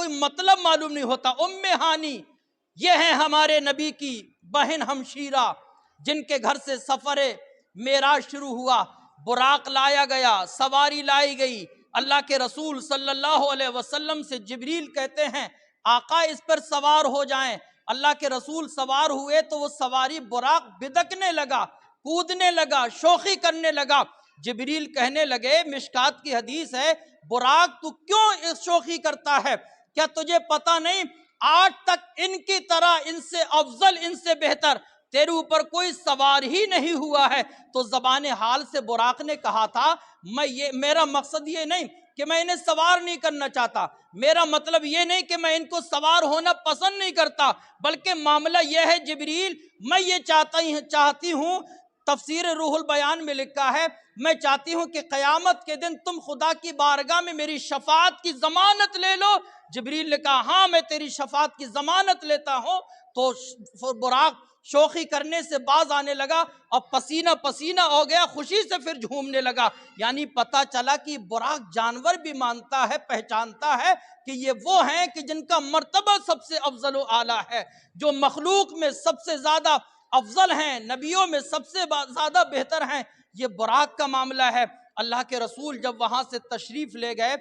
کوئی مطلب معلوم نہیں ہوتا۔ ام ہانی یہ ہیں ہمارے نبی کی بہن ہمشیرہ، جن کے گھر سے سفر معراج شروع ہوا، براق لایا گیا، سواری لائی گئی۔ اللہ کے رسول صلی اللہ علیہ وسلم سے جبریل کہتے ہیں آقا اس پر سوار ہو جائیں۔ اللہ کے رسول سوار ہوئے تو وہ سواری براق بدکنے لگا، کودنے لگا، شوخی کرنے لگا۔ جبریل کہنے لگے، مشکات کی حدیث ہے، براق تو کیوں اس شوخی کرتا ہے؟ کیا تجھے پتہ نہیں آج تک ان کی طرح، ان سے افضل، ان سے بہتر تیرے اوپر کوئی سوار ہی نہیں ہوا ہے؟ تو زبان حال سے براق نے کہا تھا میرا مقصد یہ نہیں کہ میں انہیں سوار نہیں کرنا چاہتا، میرا مطلب یہ نہیں کہ میں ان کو سوار ہونا پسند نہیں کرتا، بلکہ معاملہ یہ ہے جبریل، میں یہ چاہتی ہوں، تفسیر روح البیان میں لکھا ہے، میں چاہتی ہوں کہ قیامت کے دن تم خدا کی بارگاہ میں میری شفاعت کی ضمانت لے لو۔ جبریل نے کہا ہاں میں تیری شفاعت کی ضمانت لیتا ہوں۔ تو براق شوخی کرنے سے باز آنے لگا اور پسینہ پسینہ ہو گیا، خوشی سے پھر جھومنے لگا۔ یعنی پتہ چلا کہ براق جانور بھی مانتا ہے، پہچانتا ہے کہ یہ وہ ہیں کہ جن کا مرتبہ سب سے افضل و اعلیٰ ہے، جو مخلوق میں سب سے زیادہ افضل ہیں، نبیوں میں سب سے زیادہ بہتر ہیں۔ یہ براق کا معاملہ ہے۔ اللہ کے رسول جب وہاں سے تشریف لے گئے،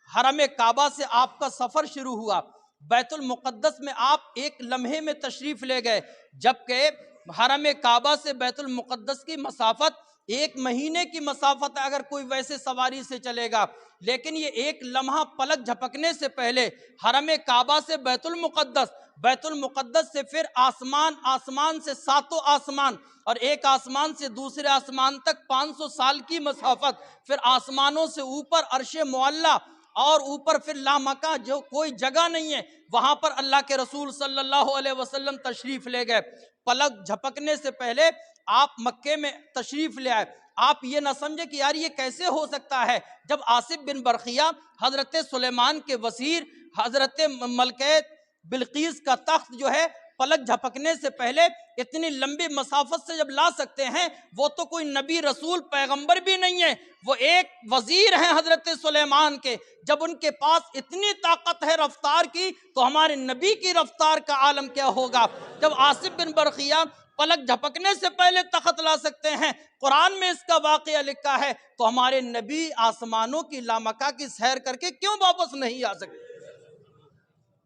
حرم کعبہ سے آپ کا سفر شروع ہوا، بیت المقدس میں آپ ایک لمحے میں تشریف لے گئے، جبکہ حرم کعبہ سے بیت المقدس کی مسافت 1 مہینے کی مسافت ہے اگر کوئی ویسے سواری سے چلے گا، لیکن یہ ایک لمحہ پلک جھپکنے سے پہلے حرم کعبہ سے بیت المقدس سے پھر آسمان سے 7 آسمان، اور ایک آسمان سے دوسرے آسمان تک 500 سال کی مسافت، پھر آسمانوں سے اوپر عرش معلیٰ، اور اوپر پھر لامکاں جو کوئی جگہ نہیں ہے، وہاں پر اللہ کے رسول صلی اللہ علیہ وسلم تشریف لے گئے۔ پلک جھپکنے سے پہلے آپ مکے میں تشریف لے آئے۔ آپ یہ نہ سمجھے کہ یار یہ کیسے ہو سکتا ہے، جب آصف بن برقیہ حضرت سلیمان کے وزیر، حضرت ملکہ بلقیس کا تخت جو ہے پلک جھپکنے سے پہلے اتنی لمبی مسافت سے جب لا سکتے ہیں، وہ تو کوئی نبی رسول پیغمبر بھی نہیں ہے، وہ ایک وزیر ہیں حضرت سلیمان کے۔ جب ان کے پاس اتنی طاقت ہے رفتار کی، تو ہمارے نبی کی رفتار کا عالم کیا ہوگا؟ جب آصف بن برقیہ پلک جھپکنے سے پہلے تخت لا سکتے ہیں، قرآن میں اس کا واقعہ لکھا ہے، تو ہمارے نبی آسمانوں کی لامکاں کی سیر کر کے کیوں واپس نہیں آ سکتے؟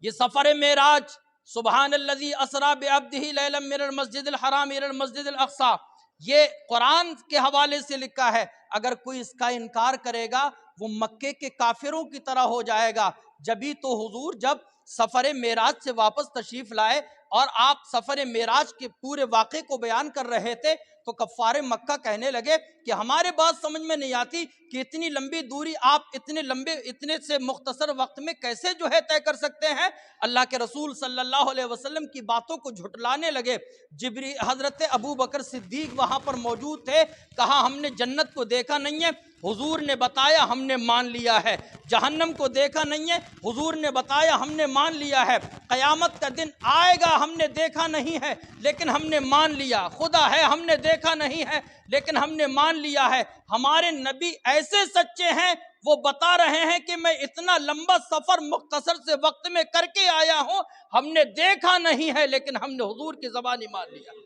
یہ سفر معراج، سبحان الذی اسریٰ بعبدہ لیلا من المسجد الحرام الی المسجد الاقصیٰ، یہ قرآن کے حوالے سے لکھا ہے۔ اگر کوئی اس کا انکار کرے گا وہ مکے کے کافروں کی طرح ہو جائے گا۔ جبھی تو حضور جب سفر معراج سے واپس تشریف لائے اور آپ سفر معراج کے پورے واقعے کو بیان کر رہے تھے، تو کفار مکہ کہنے لگے کہ ہمارے بات سمجھ میں نہیں آتی کہ اتنی لمبی دوری آپ اتنے سے مختصر وقت میں کیسے جو ہے طے کر سکتے ہیں؟ اللہ کے رسول صلی اللہ علیہ وسلم کی باتوں کو جھٹلانے لگے۔ حضرت ابو بکر صدیق وہاں پر موجود تھے، کہا ہم نے جنت کو دیکھا نہیں ہے، حضور نے بتایا ہم نے مان لیا ہے۔ جہنم کو دیکھا نہیں ہے، حضور نے بتایا ہم نے مان لیا ہے۔ قیامت کا دن آئے گا، ہم نے دیکھا نہیں ہے لیکن ہم نے مان لیا۔ خدا ہے، ہم نے دیکھا نہیں ہے لیکن ہم نے مان لیا ہے۔ ہمارے نبی ایسے سچے ہیں، وہ بتا رہے ہیں کہ میں اتنا لمبا سفر مختصر سے وقت میں کر کے آیا ہوں، ہم نے دیکھا نہیں ہے لیکن ہم نے حضور کی زبانی مان لیا۔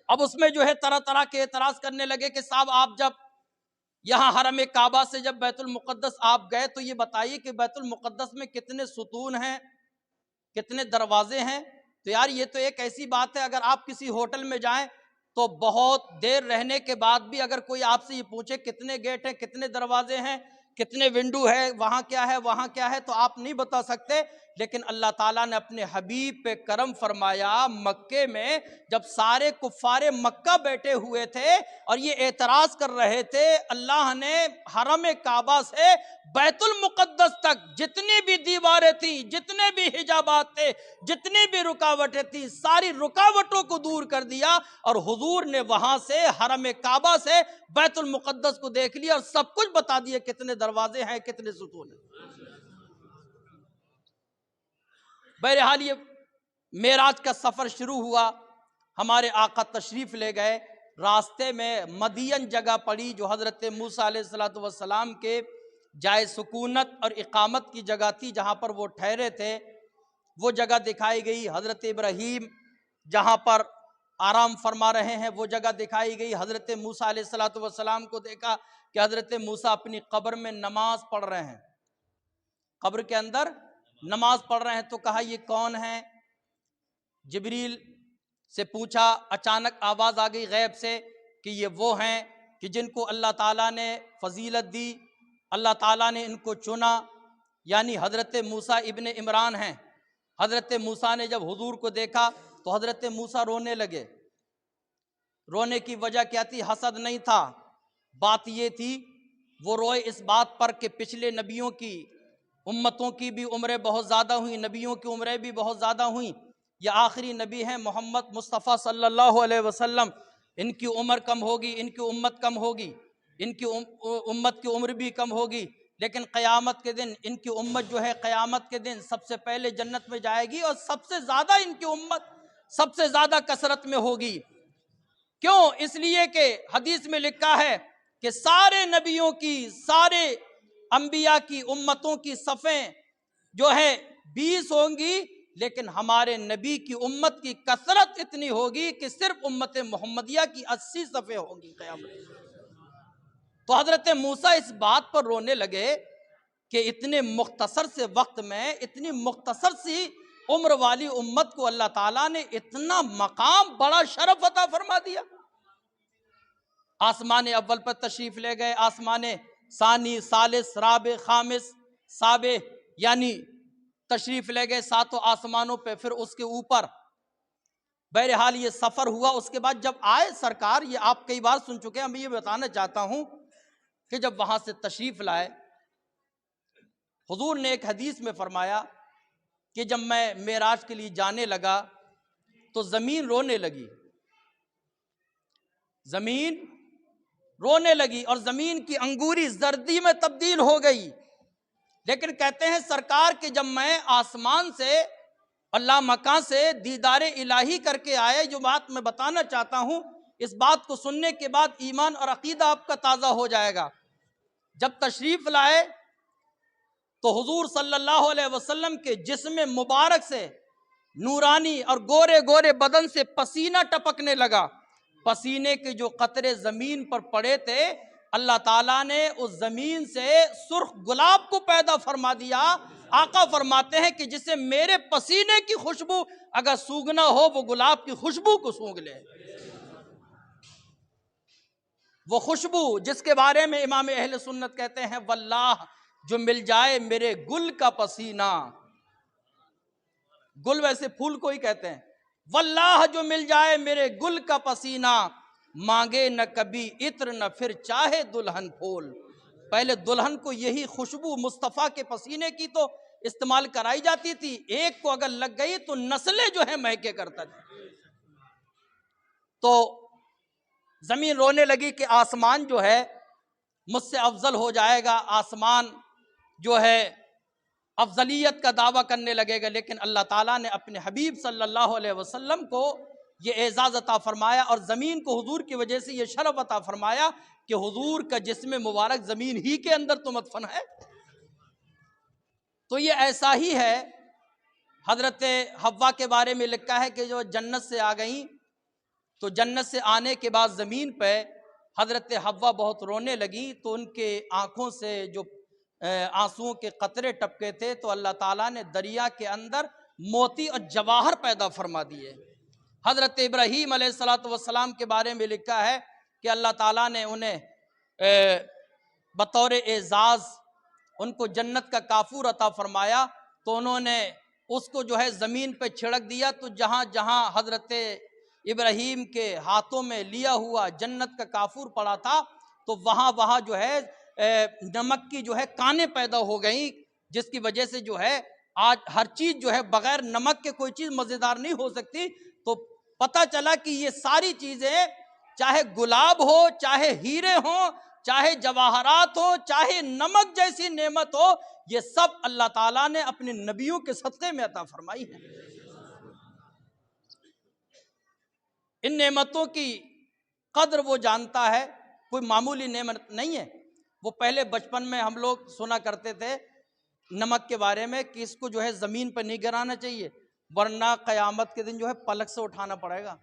اب اس میں جو ہے طرح طرح کے اعتراض کرنے لگے کہ صاحب آپ جب یہاں حرم کعبہ سے جب بیت المقدس آپ گئے تو یہ بتائیے کہ بیت المقدس میں کتنے ستون ہیں، کتنے دروازے ہیں؟ تو یار یہ تو ایک ایسی بات ہے، اگر آپ کسی ہوٹل میں جائیں تو بہت دیر رہنے کے بعد بھی اگر کوئی آپ سے یہ پوچھے کتنے گیٹ ہیں، کتنے دروازے ہیں، کتنے ونڈو ہے، وہاں کیا ہے، وہاں کیا ہے، تو آپ نہیں بتا سکتے۔ لیکن اللہ تعالیٰ نے اپنے حبیب پہ کرم فرمایا، مکے میں جب سارے کفار مکہ بیٹھے ہوئے تھے اور یہ اعتراض کر رہے تھے، اللہ نے حرم کعبہ سے بیت المقدس تک جتنی بھی دیواریں تھیں، جتنے بھی حجابات تھے، جتنی بھی رکاوٹیں تھیں، ساری رکاوٹوں کو دور کر دیا، اور حضور نے وہاں سے حرم کعبہ سے بیت المقدس کو دیکھ لیا اور سب کچھ بتا دیا کتنے دروازے ہیں، کتنے ستون ہیں۔ بہرحال یہ معراج کا سفر شروع ہوا، ہمارے آقا تشریف لے گئے، راستے میں مدین جگہ پڑی جو حضرت موسیٰ علیہ السلام کے جائے سکونت اور اقامت کی جگہ تھی جہاں پر وہ ٹھہرے تھے، وہ جگہ دکھائی گئی۔ حضرت ابراہیم جہاں پر آرام فرما رہے ہیں وہ جگہ دکھائی گئی۔ حضرت موسیٰ علیہ السلام کو دیکھا کہ حضرت موسیٰ اپنی قبر میں نماز پڑھ رہے ہیں، قبر کے اندر نماز پڑھ رہے ہیں۔ تو کہا یہ کون ہیں؟ جبریل سے پوچھا، اچانک آواز آ گئی غیب سے کہ یہ وہ ہیں کہ جن کو اللہ تعالیٰ نے فضیلت دی، اللہ تعالیٰ نے ان کو چنا، یعنی حضرت موسیٰ ابن عمران ہیں۔ حضرت موسیٰ نے جب حضور کو دیکھا تو حضرت موسیٰ رونے لگے۔ رونے کی وجہ کیا تھی؟ حسد نہیں تھا، بات یہ تھی وہ روئے اس بات پر کہ پچھلے نبیوں کی امتوں کی بھی عمریں بہت زیادہ ہوئیں، نبیوں کی عمریں بھی بہت زیادہ ہوئیں، یہ آخری نبی ہیں محمد مصطفیٰ صلی اللہ علیہ وسلم، ان کی عمر کم ہوگی، ان کی امت کم ہوگی، ان کی امت کی عمر بھی کم ہوگی، لیکن قیامت کے دن ان کی امت جو ہے قیامت کے دن سب سے پہلے جنت میں جائے گی، اور سب سے زیادہ ان کی امت سب سے زیادہ کثرت میں ہوگی۔ کیوں؟ اس لیے کہ حدیث میں لکھا ہے کہ سارے نبیوں کی، سارے انبیاء کی امتوں کی صفیں جو ہے 20 ہوں گی، لیکن ہمارے نبی کی امت کی کثرت اتنی ہوگی کہ صرف امت محمدیہ کی 80 صفیں ہوں گی قیامت۔ تو حضرت موسیٰ اس بات پر رونے لگے کہ اتنے مختصر سے وقت میں، اتنی مختصر سی عمر والی امت کو اللہ تعالیٰ نے اتنا مقام، بڑا شرف عطا فرما دیا۔ آسمان اول پر تشریف لے گئے، آسمان ثانی، ثالث، رابع، خامس، سابع، یعنی تشریف لے گئے ساتوں آسمانوں پہ، پھر اس کے اوپر بہرحال یہ سفر ہوا۔ اس کے بعد جب آئے سرکار، یہ آپ کئی بار سن چکے ہیں، میں یہ بتانا چاہتا ہوں کہ جب وہاں سے تشریف لائے، حضور نے ایک حدیث میں فرمایا کہ جب میں معراج کے لیے جانے لگا تو زمین رونے لگی، زمین رونے لگی اور زمین کی انگوری زردی میں تبدیل ہو گئی۔ لیکن کہتے ہیں سرکار کہ جب میں آسمان سے، اللہ مکان سے دیدار الہی کر کے آئے، جو بات میں بتانا چاہتا ہوں، اس بات کو سننے کے بعد ایمان اور عقیدہ آپ کا تازہ ہو جائے گا۔ جب تشریف لائے تو حضور صلی اللہ علیہ وسلم کے جسم مبارک سے نورانی اور گورے گورے بدن سے پسینہ ٹپکنے لگا۔ پسینے کے جو قطرے زمین پر پڑے تھے، اللہ تعالیٰ نے اس زمین سے سرخ گلاب کو پیدا فرما دیا۔ آقا فرماتے ہیں کہ جسے میرے پسینے کی خوشبو اگر سونگنا ہو، وہ گلاب کی خوشبو کو سونگ لے۔ وہ خوشبو جس کے بارے میں امام اہل سنت کہتے ہیں واللہ جو مل جائے میرے گل کا پسینہ، گل ویسے پھول کو ہی کہتے ہیں، واللہ جو مل جائے میرے گل کا پسینہ، مانگے نہ کبھی عطر نہ پھر چاہے دلہن پھول۔ پہلے دلہن کو یہی خوشبو مصطفیٰ کے پسینے کی تو استعمال کرائی جاتی تھی، ایک کو اگر لگ گئی تو نسلیں جو ہے مہکے کرتا تھا۔ تو زمین رونے لگی کہ آسمان جو ہے مجھ سے افضل ہو جائے گا، آسمان جو ہے افضلیت کا دعویٰ کرنے لگے گا، لیکن اللہ تعالیٰ نے اپنے حبیب صلی اللہ علیہ وسلم کو یہ اعزاز عطا فرمایا، اور زمین کو حضور کی وجہ سے یہ شرف عطا فرمایا کہ حضور کا جسم مبارک زمین ہی کے اندر تو مدفن ہے۔ تو یہ ایسا ہی ہے۔ حضرت حوا کے بارے میں لکھا ہے کہ جو جنت سے آ گئیں، تو جنت سے آنے کے بعد زمین پہ حضرت حوا بہت رونے لگیں، تو ان کے آنکھوں سے جو آنسوؤں کے قطرے ٹپکے تھے، تو اللہ تعالیٰ نے دریا کے اندر موتی اور جواہر پیدا فرما دیے۔ حضرت ابراہیم علیہ السلام کے بارے میں لکھا ہے کہ اللہ تعالیٰ نے انہیں بطور اعزاز ان کو جنت کا کافور عطا فرمایا، تو انہوں نے اس کو جو ہے زمین پہ چھڑک دیا، تو جہاں جہاں حضرت ابراہیم کے ہاتھوں میں لیا ہوا جنت کا کافور پڑا تھا، تو وہاں وہاں جو ہے نمک کی جو ہے کانیں پیدا ہو گئیں، جس کی وجہ سے جو ہے آج ہر چیز جو ہے بغیر نمک کے کوئی چیز مزیدار نہیں ہو سکتی۔ تو پتہ چلا کہ یہ ساری چیزیں، چاہے گلاب ہو، چاہے ہیرے ہوں، چاہے جواہرات ہو، چاہے نمک جیسی نعمت ہو، یہ سب اللہ تعالیٰ نے اپنے نبیوں کے صدقے میں عطا فرمائی ہے۔ ان نعمتوں کی قدر وہ جانتا ہے، کوئی معمولی نعمت نہیں ہے۔ وہ پہلے بچپن میں ہم لوگ سنا کرتے تھے نمک کے بارے میں کہ اس کو جو ہے زمین پر نہیں گرانا چاہیے ورنہ قیامت کے دن جو ہے پلک سے اٹھانا پڑے گا.